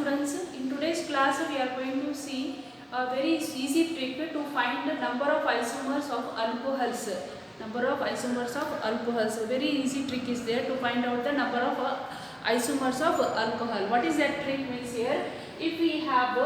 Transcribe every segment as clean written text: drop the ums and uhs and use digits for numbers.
students, in today's class we are going to see a very easy trick to find the number of isomers of alcohols. Number of isomers of alcohols. A very easy trick is there to find out the number of isomers of alcohol. What is that trick means here? If we have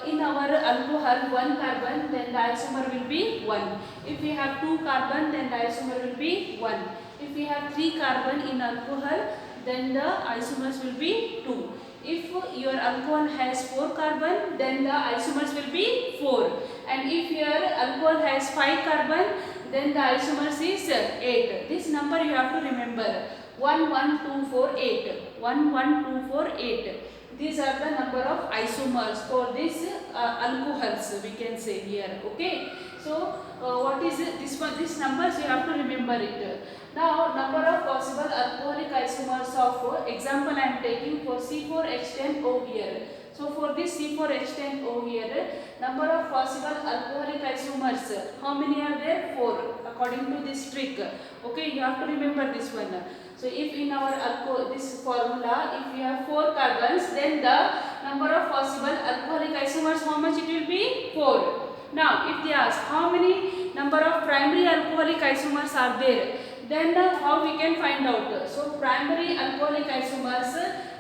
in our alcohol 1 carbon, then the isomer will be 1. If we have 2 carbon, then the isomer will be 1. If we have 3 carbon in alcohol, then the isomers will be 2. If your alcohol has 4 carbon, then the isomers will be 4. And if your alcohol has 5 carbon, then the isomers is 8. This number you have to remember. 1, 1, 2, 4, 8. 1, 1, 2, 4, 8. These are the number of isomers for this alcohols, we can say here. Okay. So what is it? This one? These numbers you have to remember it. Now number of possible alcoholic isomers of example I am taking for C4H10O here. So for this C4H10O here, number of possible alcoholic isomers, how many are there? 4 according to this trick. Okay, you have to remember this one. So if in our this formula, if we have 4 carbons, then the number of possible alcoholic isomers, how much it will be? 4. Now if they ask how many number of primary alcoholic isomers are there, then how we can find out? So primary alcoholic isomers,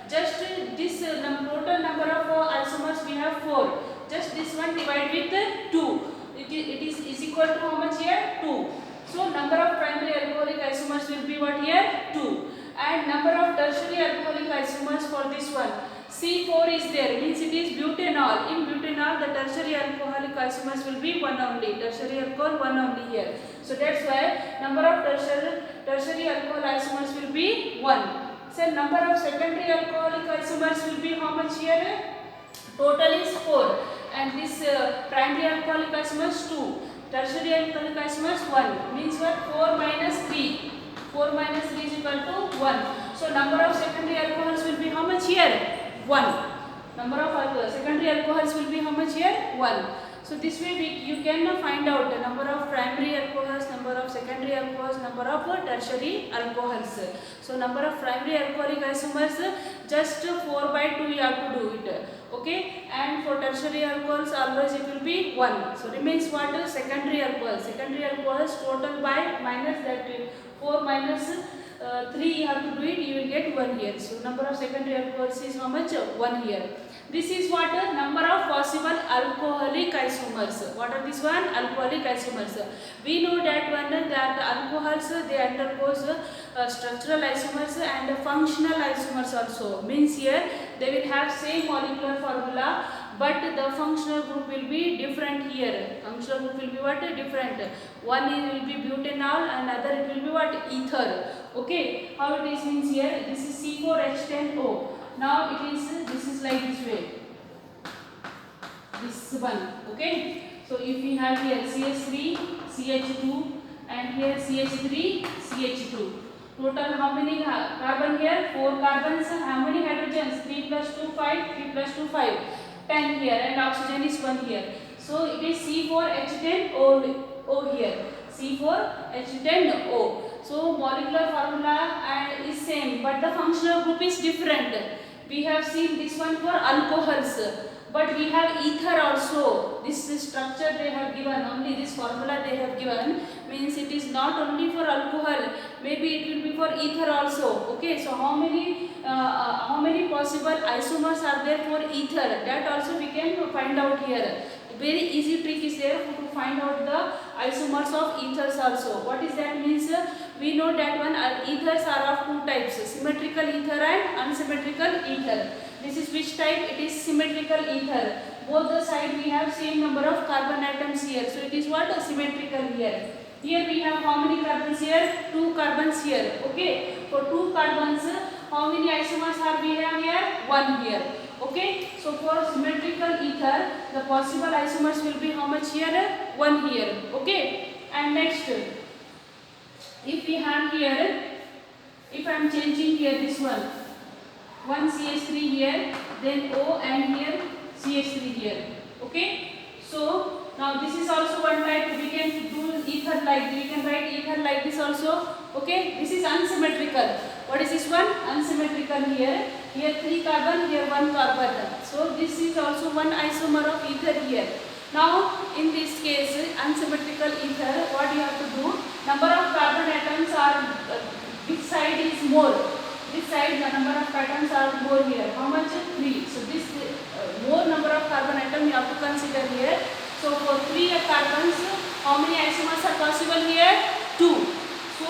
just this total number of isomers we have 4. Just this one divide with 2. It is equal to how much here? 2. So number of primary alcoholic isomers will be what here? 2. And number of tertiary alcoholic isomers for this one, C4 is there, means it is butanol. In butanol the tertiary alcoholic isomers will be 1 only. Tertiary alcohol 1 only here. So that's why number of tertiary alcohol isomers will be 1. So number of secondary alcoholic isomers will be how much here? Total is 4. And this primary alcoholic isomers 2. Tertiary alcoholic isomers 1. Means what? 4 minus 3. 4 minus 3 is equal to 1. So number of secondary alcohols will be how much here? 1. Number of secondary alcohols will be how much here? 1. So this way you can find out the number of primary alcohols, number of secondary alcohols, number of tertiary alcohols. So number of primary alcoholic isomers, just 4 by 2 you have to do it. Okay, and for tertiary alcohols always it will be 1. So remains what? Secondary alcohols. Secondary alcohols total by minus that 4 minus 3 you have to do it, you will get 1 here. So number of secondary alcohols is how much? 1 here. This is what? Number of possible alcoholic isomers. What are this one? Alcoholic isomers. We know that one that alcohols they undergoes structural isomers and functional isomers also. Means here they will have same molecular formula, but the functional group will be different here. Functional group will be what? Different. One will be butanol and other it will be what? Ether. Okay. How it is means here? This is C4H10O. Now this is like this way. This one. Okay. So if we have here CH3, CH2 and here CH3, CH2. Total how many carbon here? 4 carbons. How many hydrogens? 3 plus 2, 5. 3 plus 2, 5. 10 here and oxygen is 1 here. So it is C4H10O here. C4H10O. So molecular formula is same, but the functional group is different. We have seen this one for alcohols, but we have ether also. This structure they have given, only this formula they have given, means it is not only for alcohol, maybe it will be for ether also. Okay, so how many possible isomers are there for ether? That also we can find out here. Very easy trick is there to find out the isomers of ethers also. What is that means? We know that one ethers are of 2 types, symmetrical ether and unsymmetrical ether. This is which type? It is symmetrical ether. Both the side we have same number of carbon atoms here. So it is what? Symmetrical here. Here we have how many carbons here? 2 carbons here. Okay. For 2 carbons, how many isomers are we have here? 1 here. Okay. So for symmetrical ether, the possible isomers will be how much here? 1 here. Okay. And next, if we have here, if I am changing here this one CH3 here, then O and here CH3 here. Okay. So now this is also one type. We can do ether like this. We can write ether like this also. Okay. This is unsymmetrical. What is this one? Unsymmetrical here. here 3 carbon, here 1 carbon. So this is also one isomer of ether here. Now in this case, unsymmetrical ether, what you have to do, number of carbon atoms are, which side is more? This side the number of atoms are more here. How much? 3. So this more number of carbon atom you have to consider here. So for 3 carbons, how many isomers are possible here? 2. So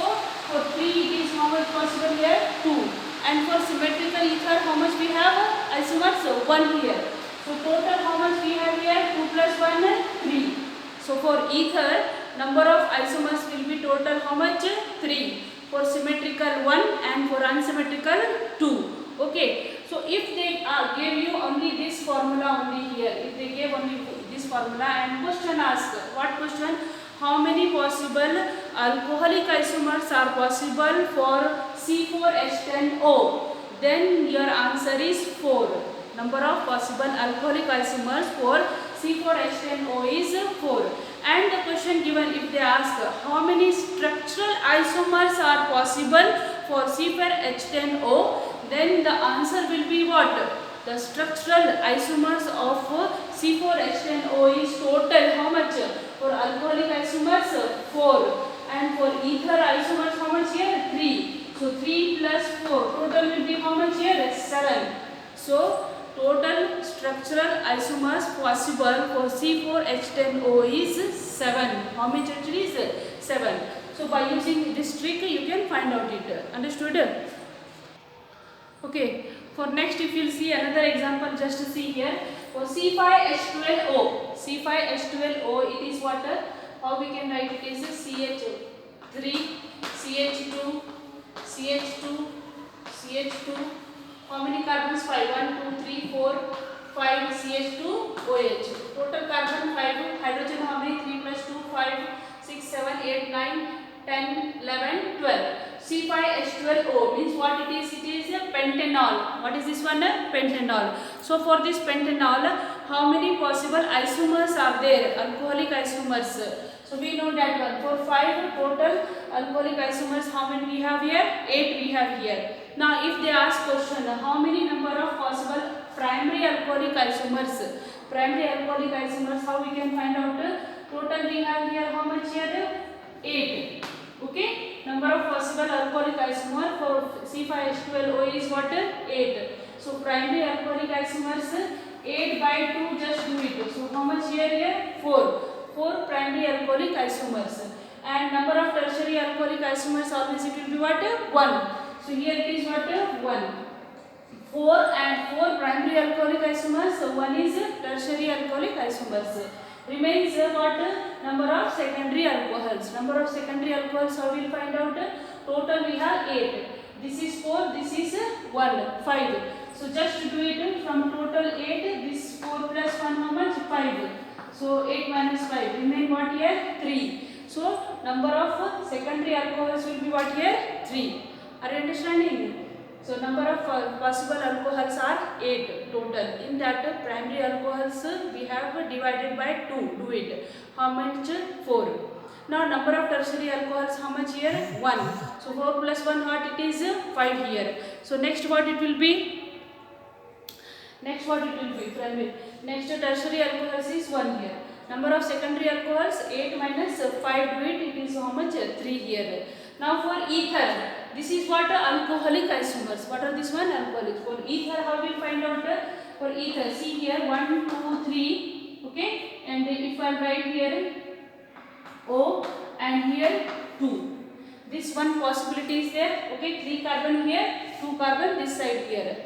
for 3 it is how much possible here? 2. And for symmetrical ether, how much we have isomers? 1 here. So total how much we have here? 2 plus 1, 3. So for ether, number of isomers will be total how much? 3. For symmetrical 1 and for unsymmetrical 2. Okay. So if they gave you only this formula only here, if they gave only this formula and question asked, what question? How many possible alcoholic isomers are possible for C4H10O? Then your answer is 4. Number of possible alcoholic isomers for C4H10O is 4. And the question given, if they ask how many structural isomers are possible for C4H10O, then the answer will be what? The structural isomers of C4H10O is total how much? For alcoholic isomers 4, and for ether isomers how much here? 3. So 3 plus 4, total will be how much here? 7. So total structural isomers possible for C4H10O is 7. How much it is? 7. So by using this trick you can find out it. Understood? Okay. For next, if you will see another example, just to see here. For C5H12O, C5H12O, it is what? How we can write it is CH3, CH2, CH2, CH2. How many carbons? 5. 1, 2, 3, 4, 5 CH2OH. Total carbon 5. Hydrogen how many? 3 plus 2, 5, 6, 7, 8, 9, 10, 11, 12. C5H12O means what it is? It is a pentanol. What is this one? Pentanol. So for this pentanol, how many possible isomers are there? Alcoholic isomers. So we know that one. For 5 total alcoholic isomers, how many we have here? 8 we have here. Now if they ask question, how many number of possible primary alcoholic isomers? Primary alcoholic isomers, how we can find out? Total we have here how much here? 8. Okay. Number of possible alcoholic isomer for C5H12O is what? 8. So primary alcoholic isomers 8 by 2, just do it. So how much here? 4. 4 primary alcoholic isomers. And number of tertiary alcoholic isomers always it will be what? 1. So here it is what? 1. 4 and 4 primary alcoholic isomers. So 1 is tertiary alcoholic isomers. Remains what? Number of secondary alcohols. Number of secondary alcohols, how we will find out? Total we have 8. This is 4, this is 1, 5. So just do it from total 8, this 4 plus 1 how much? 5. So 8 minus 5, remain what here? 3. So number of secondary alcohols will be what here? 3. Are you understanding? So number of possible alcohols are 8 total. In that primary alcohols we have divided by 2. Do it. How much? 4. Now number of tertiary alcohols how much here? 1. So 4 plus 1 what it is? 5 here. So next what it will be? Next what it will be? Primary. Next tertiary alcohols is 1 here. Number of secondary alcohols 8 minus 5, do it. It is how much? 3 here. Now for ether. This is what? Alcoholic isomers. What are this one? Alcoholics. For ether, how we find out? For ether, see here 1, 2, 3. Okay. And if I write here O and here 2. This one possibility is there. Okay. 3 carbon here, 2 carbon this side here.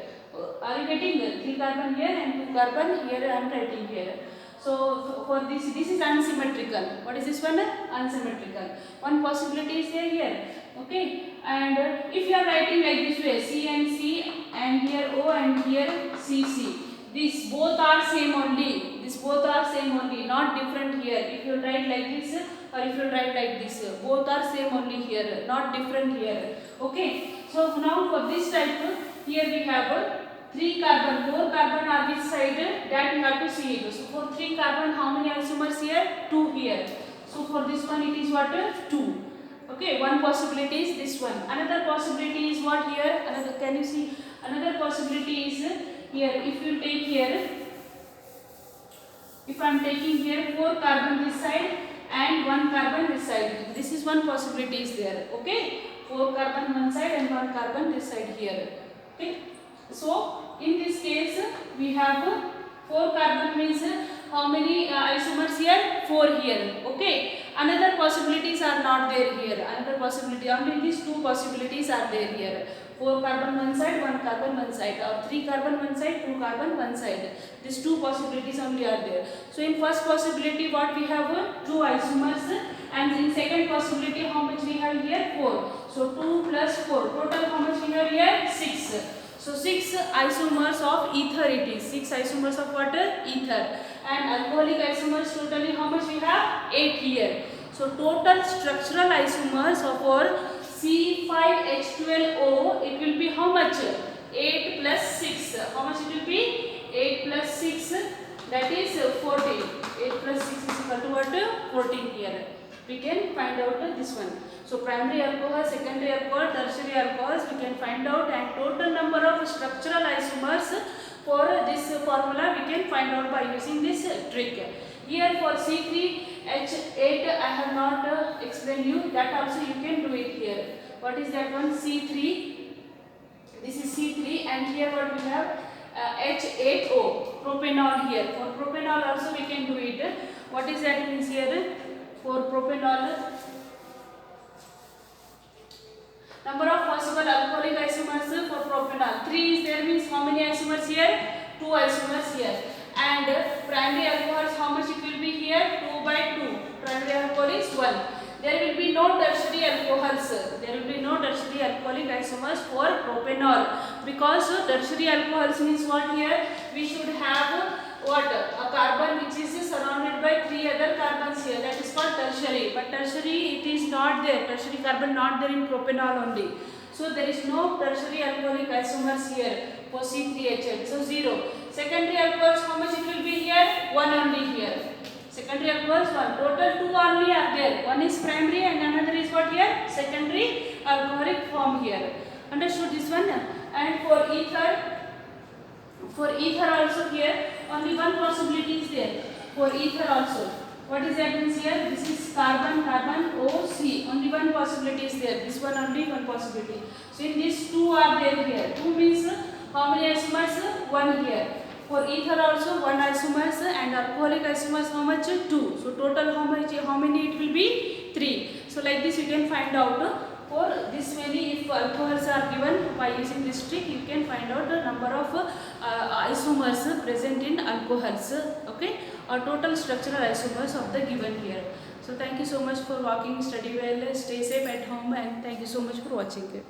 Are you getting? 3 carbon here and 2 carbon here I am writing here. So for this is unsymmetrical. What is this one? Unsymmetrical. One possibility is there here. Okay. And if you are writing like this way, C and C and here O and here CC. These both are same only. These both are same only, not different here. If you write like this or if you write like this, both are same only here, not different here. Okay. So now for this type, here we have 3 carbon, 4 carbon are this side, that you have to see it. So for 3 carbon, how many isomers here? 2 here. So for this one it is what? 2. Okay, one possibility is this one. Another possibility is what here? Another, can you see? Another possibility is here, if you take here, if I am taking here 4 carbon this side and 1 carbon this side, this is one possibility is there. Okay, 4 carbon one side and 1 carbon this side here. Okay, so in this case we have 4 carbon means how many isomers here? 4 here. Okay, another possibilities are not there here. Another possibility, only these 2 possibilities are there here. 4 carbon one side, 1 carbon one side, or 3 carbon one side, 2 carbon one side. These 2 possibilities only are there. So in first possibility what we have 2 isomers, and in second possibility how much we have here? 4. So 2 plus 4, total how much we have here? 6. So 6 isomers of ether it is. 6 isomers of water? Ether. And alcoholic isomers totally how much we have? 8 here. So total structural isomers of our C5H12O, it will be how much? 8 plus 6. How much it will be? 8 plus 6, that is 14. 8 plus 6 is equal to what? 14 here. We can find out this one. So primary alcohol, secondary alcohol, tertiary alcohols we can find out, and total number of structural isomers for this formula we can find out by using this trick. Here for C3H8 I have not explained you, that also you can do it here. What is that one? C3, this is C3, and here what we have? H8O, propanol here. For propanol also we can do it. What is that means here? For propanol, number of possible alcoholic isomers for propanol 3 is there, means how many isomers here? 2 isomers here. And primary alcohols, how much it will be here? 2 by 2. Primary alcohol is 1. There will be no tertiary alcohols. There will be no tertiary alcoholic isomers for propanol, because tertiary alcohols means what here? We should have what? A carbon which is surrounded by 3 other carbons here. That is called tertiary. But tertiary it is not there. Tertiary carbon not there in propanol only. So there is no tertiary alcoholic isomers here for C3H8. So 0. Secondary alcohols, how much it will be here? 1 only here. Secondary alcohols 1. Total 2 only are there. One is primary and another is what here? Secondary alcoholic form here. Understood this one? And for ether also here only one possibility is there. For ether also. What is that means here? This is carbon, carbon, OC. Only one possibility is there. This one only one possibility. So in these 2 are there here. 2 means how many isomers? 1 here. For ether also 1 isomers, and alcoholic isomers how much? 2. So total how many it will be? 3. So like this you can find out. For this many, if alcohols are given by using this trick, you can find out the number of isomers present in alcohols, okay, or total structural isomers of the given here. So thank you so much for watching. Study well, stay safe at home, and thank you so much for watching it.